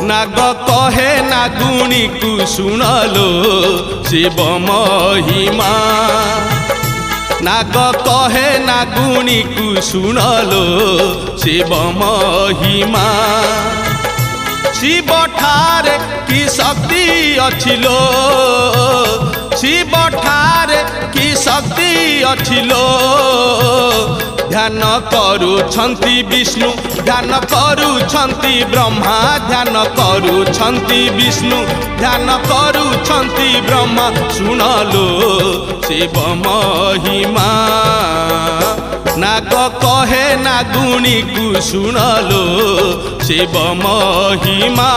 नाग कहे नागुणी को सुनलो शिव महिमा नाग कहे नागुणी को सुनलो शिव महिमा शिव ठारे की शक्ति अछिलो शिव ठारे की शक्ति अछिलो ध्यान करुछंती विष्णु ध्यान करुछंती ब्रह्मा ध्यान करुछंती विष्णु ध्यान करुछंती ब्रह्मा सुनलो शिव महिमा नाग कहे नागुणी को सुनलो शिव महिमा।